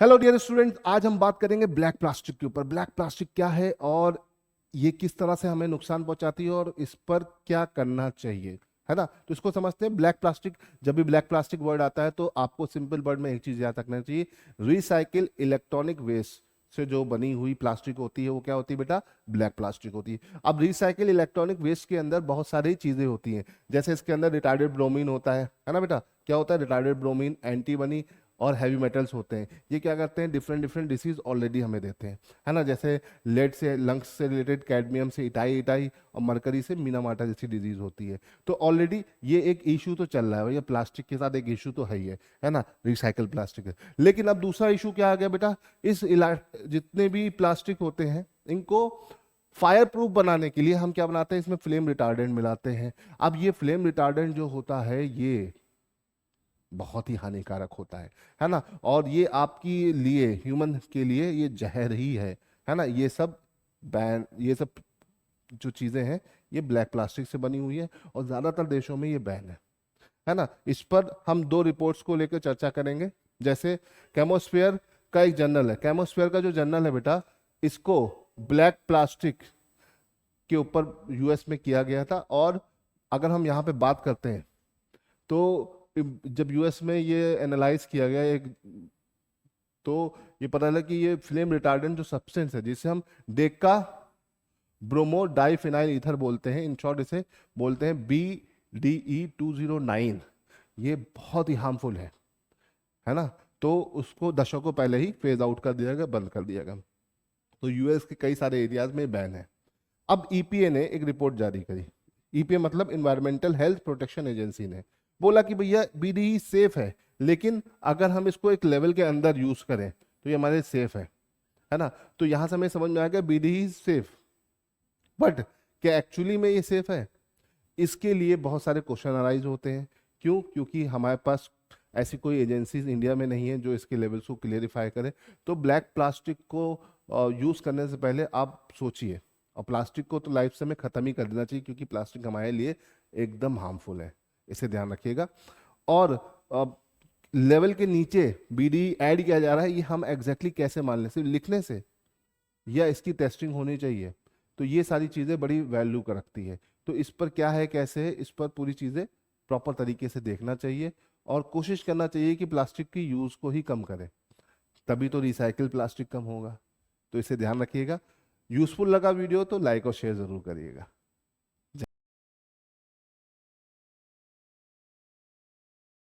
Hello dear students, आज हम बात करेंगे ब्लैक प्लास्टिक के ऊपर। ब्लैक प्लास्टिक क्या है और ये किस तरह से हमें नुकसान पहुंचाती है और इस पर क्या करना चाहिए, है ना। तो इसको समझते हैं। ब्लैक प्लास्टिक, जब भी ब्लैक प्लास्टिक वर्ड आता है तो आपको सिंपल वर्ड में एक चीज याद रखना चाहिए। रिसाइकिल इलेक्ट्रॉनिक वेस्ट से जो बनी हुई प्लास्टिक होती है वो क्या होती है बेटा? ब्लैक प्लास्टिक होती है। अब रिसाइकिल इलेक्ट्रॉनिक वेस्ट के अंदर बहुत सारी चीजें होती हैं। जैसे इसके अंदर रिटार्डेड ब्रोमीन होता है ना बेटा। क्या होता है? रिटार्डेड ब्रोमीन, एंटीमनी और हैवी मेटल्स होते हैं। ये क्या करते हैं? डिफरेंट डिफरेंट डिसीज ऑलरेडी हमें देते हैं, है ना। जैसे लेड से लंग्स से रिलेटेड, कैडमियम से इटाई इटाई, और मरकरी से मीनामाटा जैसी डिजीज होती है। तो ऑलरेडी ये एक इशू तो चल रहा है भैया, प्लास्टिक के साथ एक इशू तो है ना, रिसाइकल प्लास्टिक है। लेकिन अब दूसरा इशू क्या आ गया बेटा? जितने भी प्लास्टिक होते हैं इनको फायर प्रूफ बनाने के लिए हम क्या बनाते हैं? इसमें फ्लेम रिटार्डेंट मिलाते हैं। अब ये फ्लेम रिटार्डेंट जो होता है ये बहुत ही हानिकारक होता है ना। और ये आपके लिए, ह्यूमन के लिए ये जहर ही है ना। ये सब जो चीजें हैं ये ब्लैक प्लास्टिक से बनी हुई है और ज्यादातर देशों में ये बैन है ना। इस पर हम दो रिपोर्ट्स को लेकर चर्चा करेंगे। जैसे केमोस्फेयर का एक जर्नल है। केमोस्फेयर का जो जर्नल है बेटा, इसको ब्लैक प्लास्टिक के ऊपर यूएस में किया गया था। और अगर हम यहाँ पे बात करते हैं तो जब यूएस में ये एनालाइज किया गया एक, तो ये पता लगा कि ये फ्लेम रिटार्डेंट जो सब्सटेंस है जिसे हम डेका ब्रोमो डाइफिनाइल ईथर बोलते हैं, इन शॉर्ट इसे बोलते हैं BDE 209, ये बहुत ही हार्मफुल है ना। तो उसको दशकों पहले ही फेज आउट कर दिया गया, बंद कर दिया गया। तो यूएस के कई सारे एरियाज में बैन है। अब ईपीए ने एक रिपोर्ट जारी करी। ईपीए मतलब इन्वायरमेंटल हेल्थ प्रोटेक्शन एजेंसी ने बोला कि भैया बीडीई सेफ है, लेकिन अगर हम इसको एक लेवल के अंदर यूज करें तो ये हमारे सेफ है ना। तो यहां से हमें समझ में आ गया बीडीई सेफ, बट क्या एक्चुअली में ये सेफ है? इसके लिए बहुत सारे क्वेश्चन अराइज होते हैं। क्यों? क्योंकि हमारे पास ऐसी कोई एजेंसीज इंडिया में नहीं है जो इसके लेवल्स को क्लियरिफाई करे। तो ब्लैक प्लास्टिक को यूज करने से पहले आप सोचिए। और प्लास्टिक को तो लाइफ से हमें खत्म ही कर देना चाहिए, क्योंकि प्लास्टिक हमारे लिए एकदम हार्मफुल है, इसे ध्यान रखिएगा। और लेवल के नीचे बीडी ऐड किया जा रहा है, ये हम एग्जैक्टली कैसे मान लें? सिर्फ लिखने से या इसकी टेस्टिंग होनी चाहिए? तो ये सारी चीज़ें बड़ी वैल्यू का रखती है। तो इस पर क्या है, कैसे है, इस पर पूरी चीज़ें प्रॉपर तरीके से देखना चाहिए और कोशिश करना चाहिए कि प्लास्टिक की यूज़ को ही कम करें, तभी तो रिसाइकिल प्लास्टिक कम होगा। तो इसे ध्यान रखिएगा। यूजफुल लगा वीडियो तो लाइक और शेयर ज़रूर करिएगा।